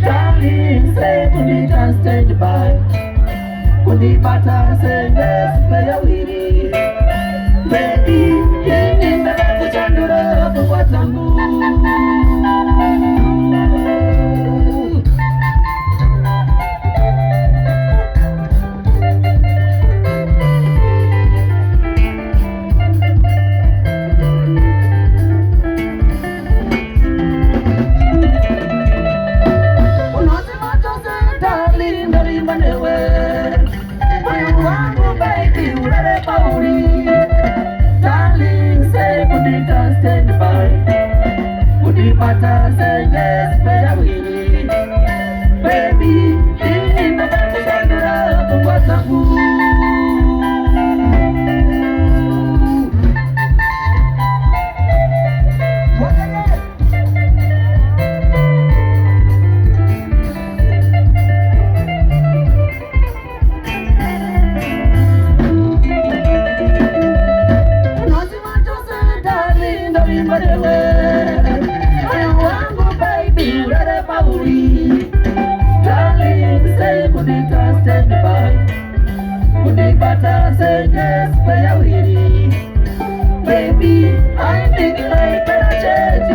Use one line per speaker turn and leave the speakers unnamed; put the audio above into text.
Darling, say could you just stand by? Could you butter say yes, play with baby, in the back of what I'm Butter say yes, baby, baby, in the back of what's up. Darling, say could you just stand by? Could you butter say yes, baby, baby, I think I better change.